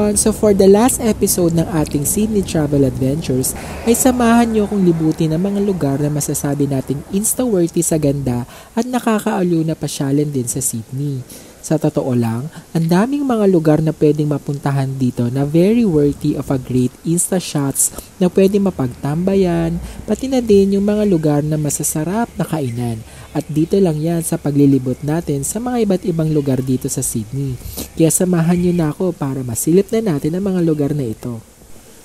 everyone! So for the last episode ng ating Sydney Travel Adventures ay samahan nyo kong libutin ang mga lugar na masasabi nating insta-worthy sa ganda at nakakaaliw na pasyalan din sa Sydney. Sa totoo lang, ang daming mga lugar na pwedeng mapuntahan dito na very worthy of a great insta shots na pwedeng mapagtambayan, pati na din yung mga lugar na masasarap na kainan. At dito lang yan sa paglilibot natin sa mga iba't ibang lugar dito sa Sydney. Kaya samahan nyo na ako para masilip na natin ang mga lugar na ito.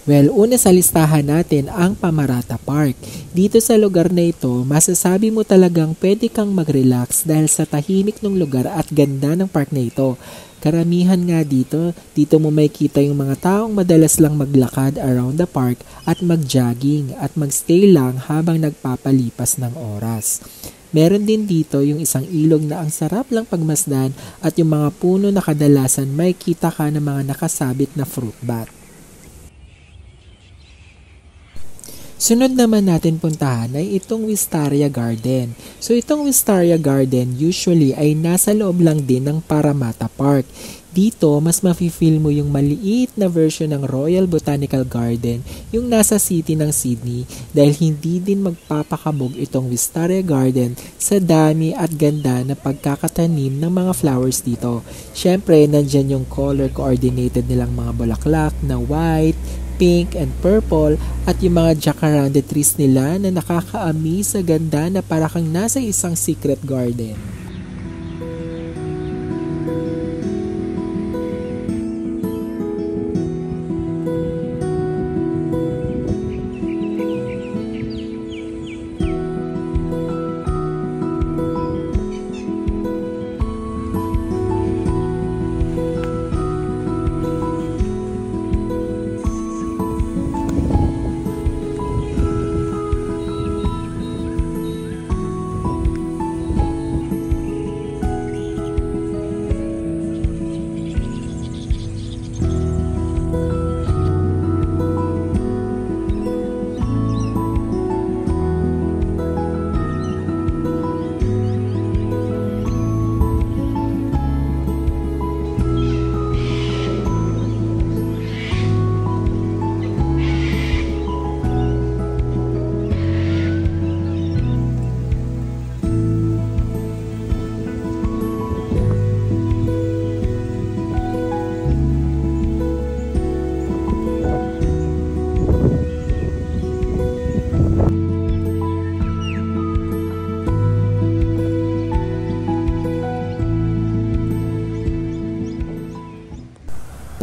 Well, una sa listahan natin ang Pamarata Park. Dito sa lugar na ito, masasabi mo talagang pwede kang mag-relax dahil sa tahimik ng lugar at ganda ng park na ito. Karamihan nga dito mo makikita yung mga taong madalas lang maglakad around the park at mag-jogging at mag-stay lang habang nagpapalipas ng oras. Meron din dito yung isang ilog na ang sarap lang pagmasdan at yung mga puno na kadalasan may kita ka ng mga nakasabit na fruit bat. Sunod naman natin puntahan ay itong Wistaria Garden. So itong Wistaria Garden usually ay nasa loob lang din ng Parramatta Park. Dito, mas mafe-feel mo yung maliit na version ng Royal Botanical Garden yung nasa city ng Sydney dahil hindi din magpapakabog itong Wistaria Garden sa dami at ganda na pagkakatanim ng mga flowers dito. Syempre, nandyan yung color coordinated nilang mga bulaklak na white, pink and purple at yung mga jacaranda trees nila na nakaka-amaze sa ganda na para kang nasa isang secret garden.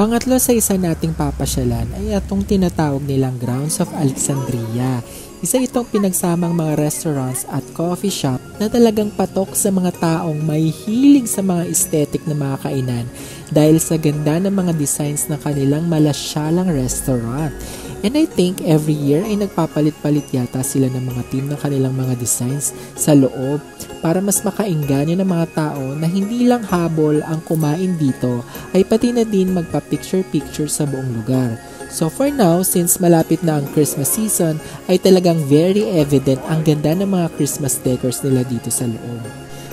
Pangatlo sa isa nating papasyalan ay atong tinatawag nilang Grounds of Alexandria. Isa itong pinagsamang mga restaurants at coffee shop na talagang patok sa mga taong may hilig sa mga aesthetic na mga kainan dahil sa ganda ng mga designs ng kanilang malasyalang restaurant. And I think every year ay nagpapalit-palit yata sila ng mga team ng kanilang mga designs sa loob para mas makainganyo ng mga tao na hindi lang habol ang kumain dito ay pati na din magpa-picture-picture sa buong lugar. So for now, since malapit na ang Christmas season, ay talagang very evident ang ganda ng mga Christmas decors nila dito sa loob.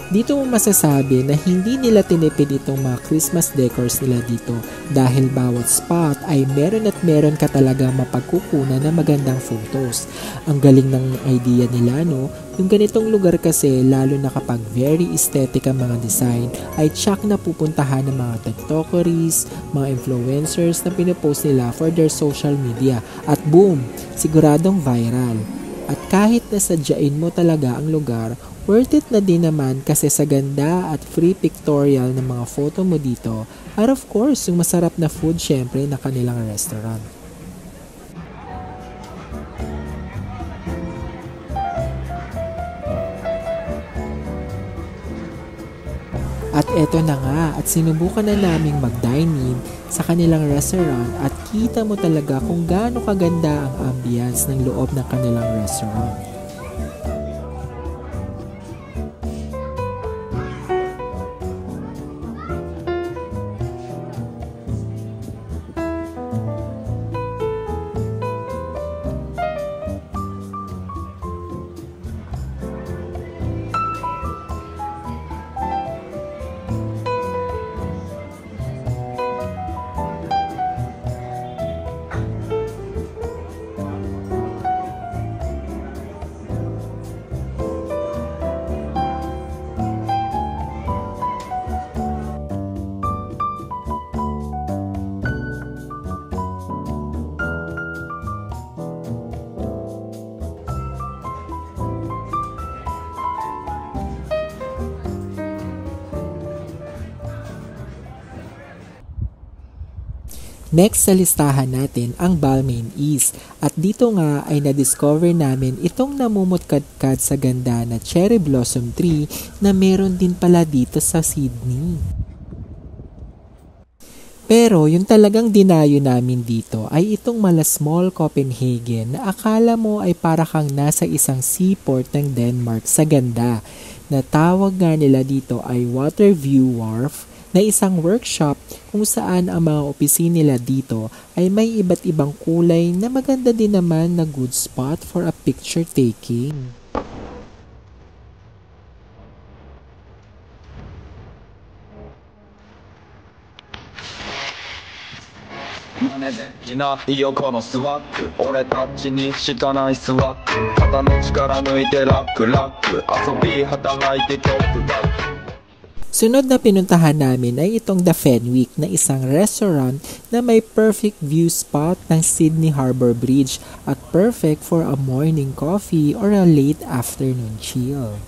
Dito mo masasabi na hindi nila tinipid itong mga Christmas decors nila dito dahil bawat spot ay meron at meron ka talaga mapagkukunan ng magandang photos. Ang galing ng idea nila, no? Yung ganitong lugar kasi, lalo na kapag very aesthetic ang mga design, ay tsak na pupuntahan ng mga tiktokeries, mga influencers na pinopost nila for their social media. At boom! Siguradong viral. At kahit nasadyain mo talaga ang lugar, worth it na din naman kasi sa ganda at free pictorial ng mga photo mo dito at of course yung masarap na food syempre na kanilang restaurant. At eto na nga at sinubukan na naming mag-dine-in sa kanilang restaurant at kita mo talaga kung gaano kaganda ang ambience ng loob ng kanilang restaurant. Next sa listahan natin ang Balmain East at dito nga ay na-discover namin itong namumutkadkad sa ganda na cherry blossom tree na meron din pala dito sa Sydney. Pero yung talagang dinayo namin dito ay itong mala small Copenhagen na akala mo ay para kang nasa isang seaport ng Denmark sa ganda. Na tawag nga nila dito ay Waterview Wharf na isang workshop kung saan ang mga opisina nila dito ay may iba't ibang kulay na maganda din naman na good spot for a picture taking. Sunod na pinuntahan namin ay itong The Fenwick na isang restaurant na may perfect view spot ng Sydney Harbour Bridge at perfect for a morning coffee or a late afternoon chill.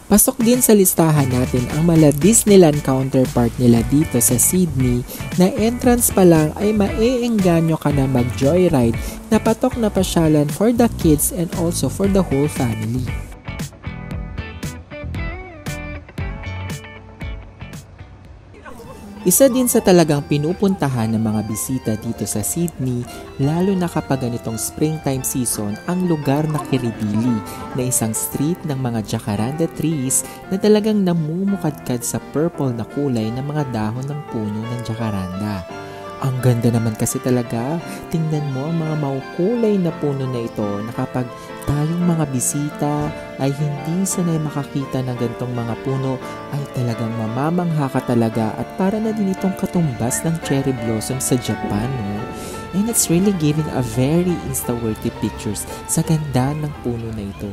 Pasok din sa listahan natin ang mala Disneyland counterpart nila dito sa Sydney na entrance pa lang ay maeengganyo ka na mag-joyride na patok na pasyalan for the kids and also for the whole family. Isa din sa talagang pinupuntahan ng mga bisita dito sa Sydney, lalo na kapag ganitong springtime season, ang lugar na Kirribilli na isang street ng mga jacaranda trees na talagang namumukadkad sa purple na kulay ng mga dahon ng puno ng jacaranda. Ang ganda naman kasi talaga, tingnan mo ang mga maukulay na puno na ito na kapag tayong mga bisita ay hindi sanay makakita ng gantong mga puno ay talagang mamamangha ka talaga at para na din itong katumbas ng cherry blossom sa Japan. No? And it's really giving a very insta-worthy pictures sa ganda ng puno na ito.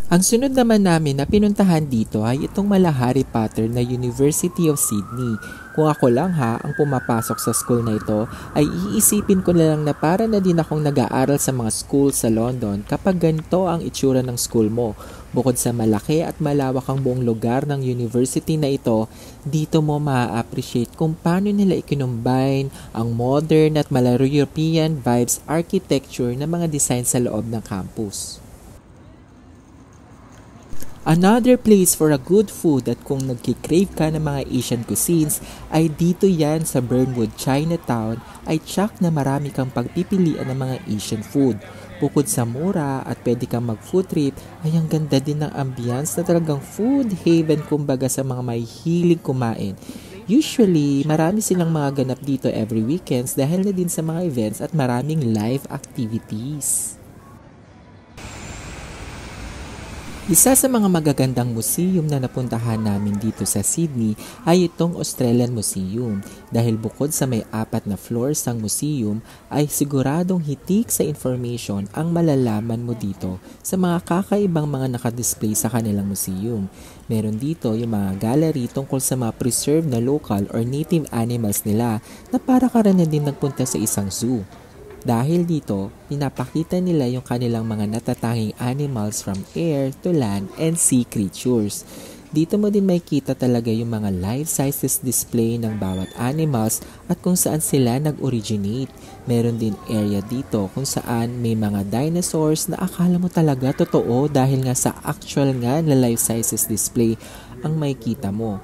Ang sunod naman namin na pinuntahan dito ay itong mala Harry Potter na University of Sydney. Kung ako lang ang pumapasok sa school na ito ay iisipin ko na lang na para na din akong nag-aaral sa mga school sa London kapag ganito ang itsura ng school mo. Bukod sa malaki at malawak ang buong lugar ng university na ito, dito mo ma-appreciate kung paano nila ikinumbine ang modern at mala European vibes architecture na mga design sa loob ng campus. Another place for a good food at kung nagkikrave ka ng mga Asian cuisines ay dito yan sa Burnwood, Chinatown ay tsak na marami kang pagpipilian ng mga Asian food. Bukod sa mura at pwede kang mag-food trip ay ang ganda din ng ambience na talagang food haven kumbaga sa mga may hilig kumain. Usually, marami silang mga ganap dito every weekends dahil na din sa mga events at maraming live activities. Isa sa mga magagandang museum na napuntahan namin dito sa Sydney ay itong Australian Museum dahil bukod sa may 4 na floors ng museum ay siguradong hitik sa information ang malalaman mo dito sa mga kakaibang mga nakadisplay sa kanilang museum. Meron dito yung mga gallery tungkol sa mga preserved na local or native animals nila na para ka rin na din nagpunta sa isang zoo. Dahil dito, pinapakita nila yung kanilang mga natatanging animals from air to land and sea creatures. Dito mo din makikita talaga yung mga life-sizes display ng bawat animals at kung saan sila nag-originate. Meron din area dito kung saan may mga dinosaurs na akala mo talaga totoo dahil nga sa actual nga na life-sizes display ang makikita mo.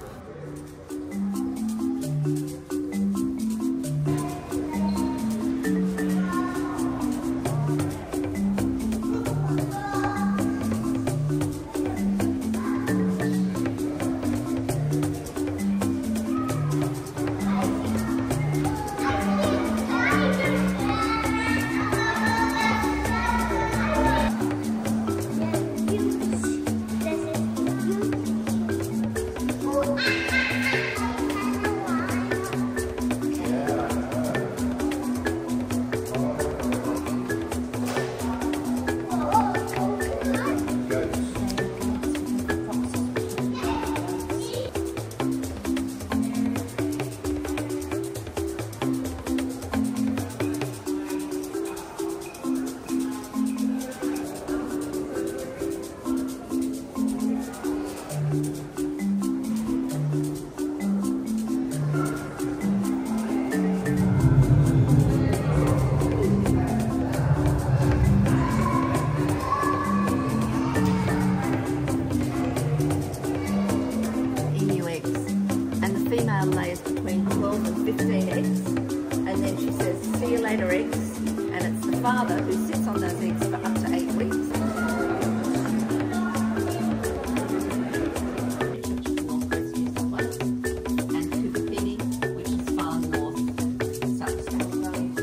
father who sits on those eggs for up to 8 weeks. And coop feeding, which is far north, south gallery.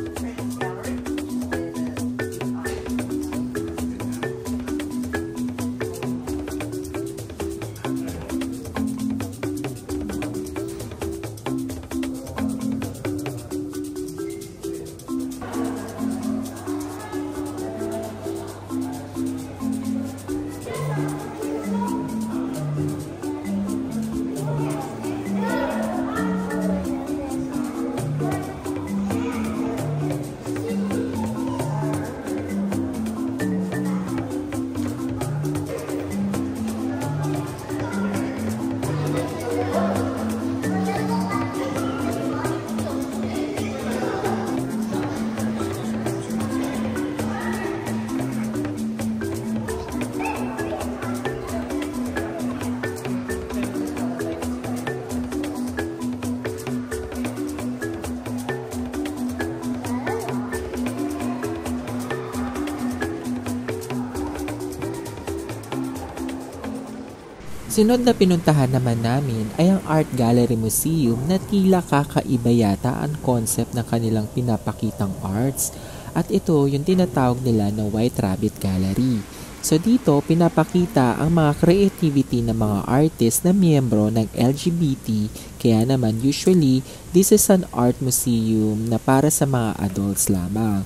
Sunod na pinuntahan naman namin ay ang Art Gallery Museum na tila kakaiba yata ang concept ng kanilang pinapakitang arts. At ito yung tinatawag nila na White Rabbit Gallery. So dito pinapakita ang mga creativity ng mga artist na miyembro ng LGBT, kaya naman usually this is an art museum na para sa mga adults lamang.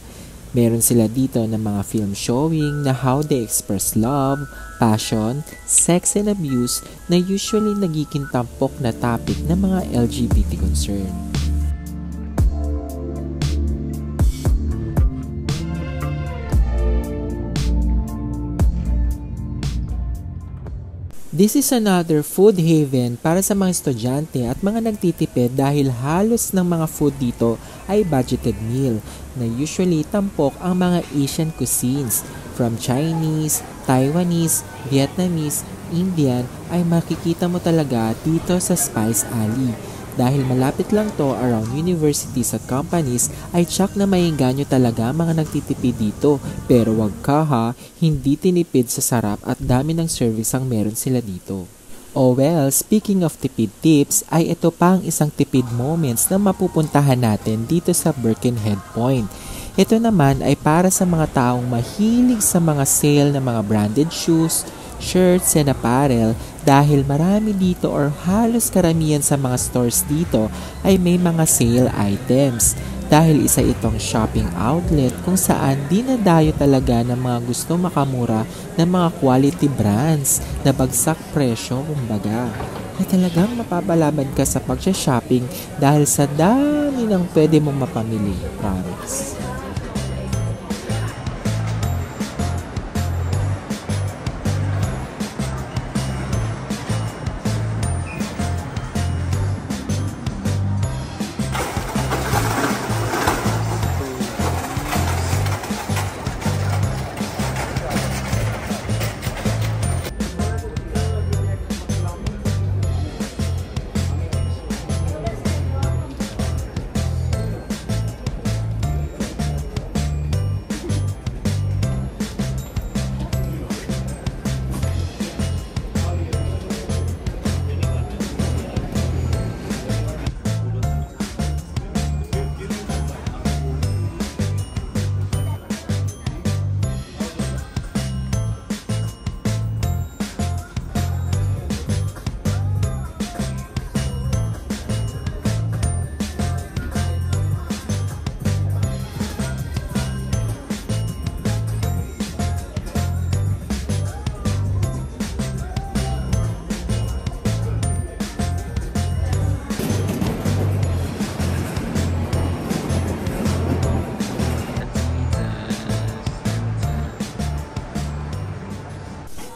Meron sila dito ng mga film showing na how they express love, passion, sex and abuse na usually nagiging tampok na topic ng mga LGBT concern. This is another food haven para sa mga estudyante at mga nagtitipid dahil halos ng mga food dito ay budgeted meal na usually tampok ang mga Asian cuisines from Chinese, Taiwanese, Vietnamese, Indian ay makikita mo talaga dito sa Spice Alley. Dahil malapit lang to around universities at companies ay tsak na maiengganyo talaga mga nagtitipid dito. Pero wag ka ha, hindi tinipid sa sarap at dami ng service ang meron sila dito. Oh well, speaking of tipid tips, ay ito pa ang isang tipid moments na mapupuntahan natin dito sa Birkenhead Point. Ito naman ay para sa mga taong mahilig sa mga sale ng mga branded shoes, shirts and apparel dahil marami dito or halos karamihan sa mga stores dito ay may mga sale items. Dahil isa itong shopping outlet kung saan dinadayo talaga ng mga gusto makamura ng mga quality brands na bagsak presyo kumbaga. Na talagang mapapalaban ka sa pag-shopping dahil sa dami ng pwede mong mapamili. Promise.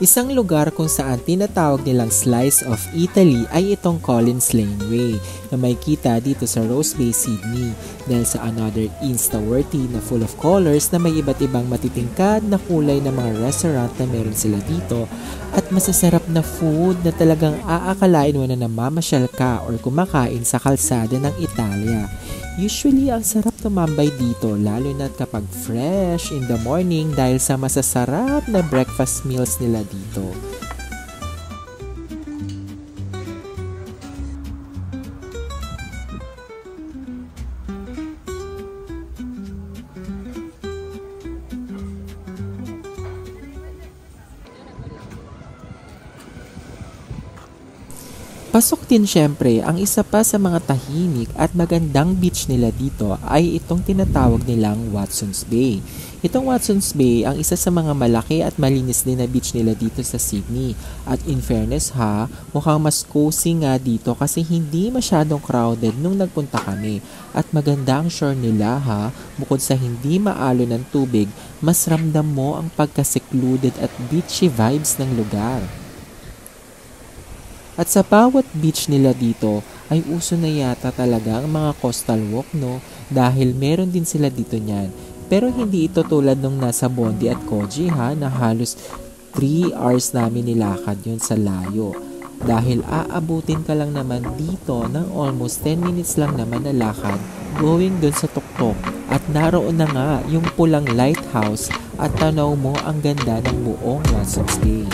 Isang lugar kung saan tinatawag nilang Slice of Italy ay itong Collins Laneway na may kita dito sa Rose Bay, Sydney dahil sa another Insta-worthy na full of colors na may iba't ibang matitingkad na kulay ng mga restaurant na meron sila dito at masasarap na food na talagang aakalain mo na namamasyal ka or kumakain sa kalsada ng Italia. Usually, ang sarap tumambay dito lalo na kapag fresh in the morning dahil sa masasarap na breakfast meals nila dito. Pasok din syempre, ang isa pa sa mga tahimik at magandang beach nila dito ay itong tinatawag nilang Watson's Bay. Itong Watson's Bay ang isa sa mga malaki at malinis din na beach nila dito sa Sydney. At in fairness ha, mukhang mas cozy nga dito kasi hindi masyadong crowded nung nagpunta kami. At maganda ang shore nila ha, bukod sa hindi maalo ng tubig, mas ramdam mo ang pagka-secluded at beachy vibes ng lugar. At sa bawat beach nila dito ay uso na yata talaga ang mga coastal walk no dahil meron din sila dito niyan. Pero hindi ito tulad nung nasa Bondi at Koji ha na halos 3 hours namin nilakad yun sa layo. Dahil aabutin ka lang naman dito ng almost 10 minutes lang naman na lakad going dun sa tuktok. At naroon na nga yung pulang lighthouse at tanaw mo ang ganda ng buong Watson's Bay.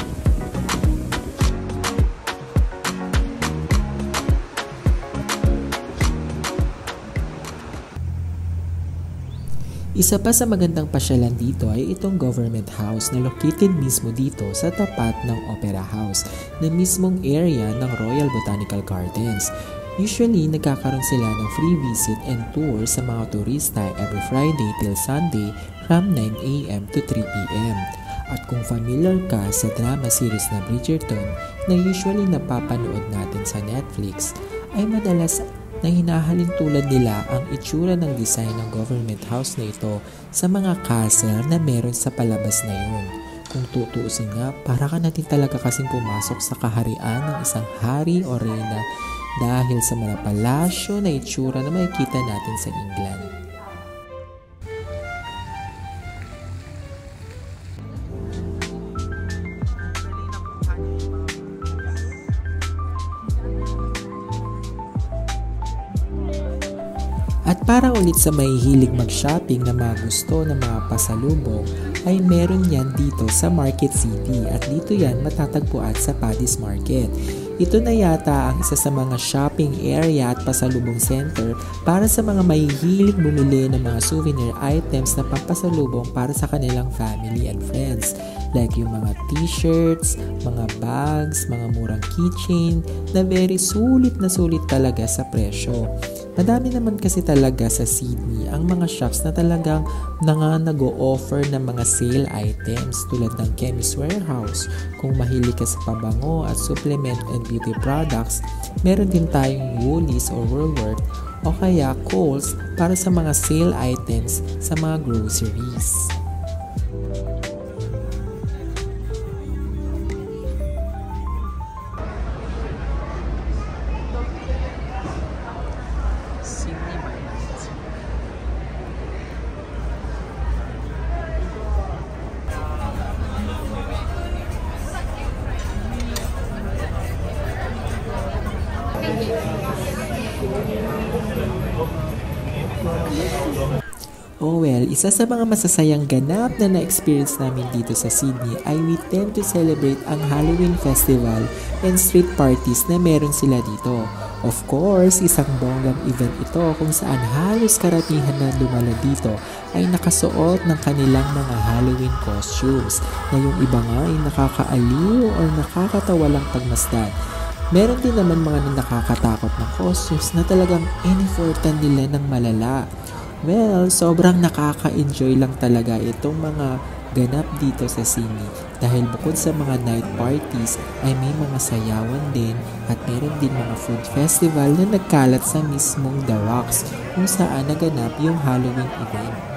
Isa pa sa magandang pasyalan dito ay itong government house na located mismo dito sa tapat ng Opera House na mismong area ng Royal Botanical Gardens. Usually, nagkakaroon sila ng free visit and tour sa mga turista every Friday till Sunday from 9 a.m. to 3 p.m. At kung familiar ka sa drama series na Bridgerton na usually napapanood natin sa Netflix, ay madalas na hinahalin tulad nila ang itsura ng design ng government house na ito sa mga castle na meron sa palabas na yun. Kung tutuusin nga, para ka natin talaga kasing pumasok sa kaharian ng isang hari o reyna dahil sa mga palasyo na itsura na makikita natin sa England. At para ulit sa may hilig mag-shopping na mga gusto ng mga pasalubong, ay meron yan dito sa Market City at dito yan matatagpuan sa Paddy's Market. Ito na yata ang isa sa mga shopping area at pasalubong center para sa mga may hilig bumili ng mga souvenir items na pampasalubong para sa kanilang family and friends. Like yung mga t-shirts, mga bags, mga murang keychain na very sulit na sulit talaga sa presyo. Madami naman kasi talaga sa Sydney ang mga shops na talagang nag-o-offer ng mga sale items tulad ng Chemist Warehouse. Kung mahilig ka sa pabango at supplement and beauty products, meron din tayong Woolies or Woolworth o kaya Coles para sa mga sale items sa mga groceries. Oh well, isa sa mga masasayang ganap na na-experience namin dito sa Sydney ay we tend to celebrate ang Halloween Festival and street parties na meron sila dito. Of course, isang bonggang event ito kung saan halos karamihan na dumalo dito ay nakasuot ng kanilang mga Halloween costumes na yung iba nga ay nakakaaliw o nakakatawa lang pagmasdan. Meron din naman mga nakakatakot na costumes na talagang in-effortan nila ng malala. Well, sobrang nakaka-enjoy lang talaga itong mga ganap dito sa Sydney dahil bukod sa mga night parties ay may mga sayawan din at meron din mga food festival na nagkalat sa mismong The Rocks kung saan naganap yung Halloween event.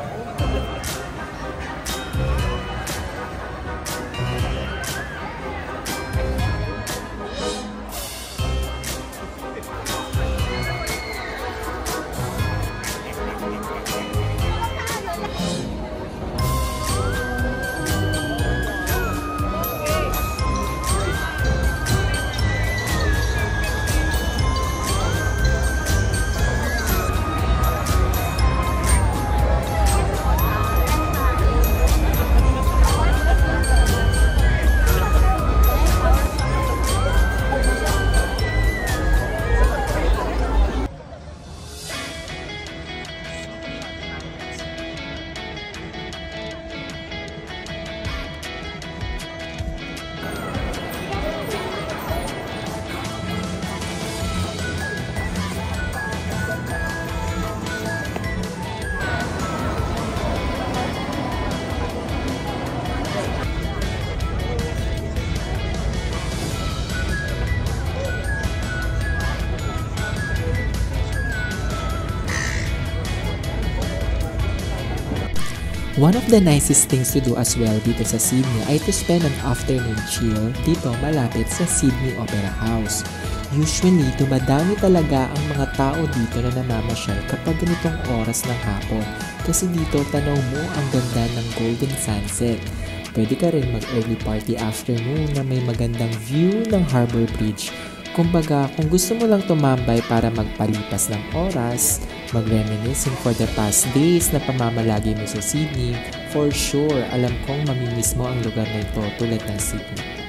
One of the nicest things to do as well dito sa Sydney ay to spend an afternoon chill dito malapit sa Sydney Opera House. Usually, dumadami talaga ang mga tao dito na namamasyal kapag ganitong oras ng hapon kasi dito tanaw mo ang ganda ng golden sunset. Pwede ka rin mag-early party afternoon na may magandang view ng Harbour Bridge. Kumbaga, kung gusto mo lang tumambay para magpalipas ng oras, mag-reminiscing for the past days na pamamalagi mo sa Sydney, for sure, alam kong mamimiss mo ang lugar na ito tulad ng Sydney.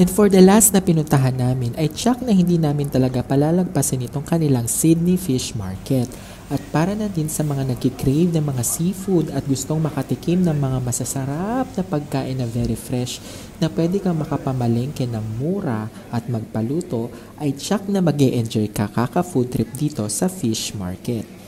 And for the last na pinuntahan namin ay tsak na hindi namin talaga palalagpasin itong kanilang Sydney Fish Market. At para na din sa mga nagkikrave ng mga seafood at gustong makatikim ng mga masasarap na pagkain na very fresh na pwede kang makapamalengke ng mura at magpaluto ay tsak na mag-e-enjoy ka kaka-food trip dito sa Fish Market.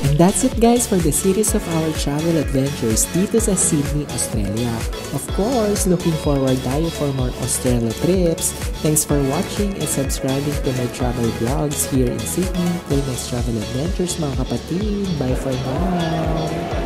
And that's it guys for the series of our travel adventures dito sa Sydney, Australia. Of course, looking forward tayo for more Australia trips. Thanks for watching and subscribing to my travel vlogs here in Sydney. Till next travel adventures mga kapatid. Bye for now!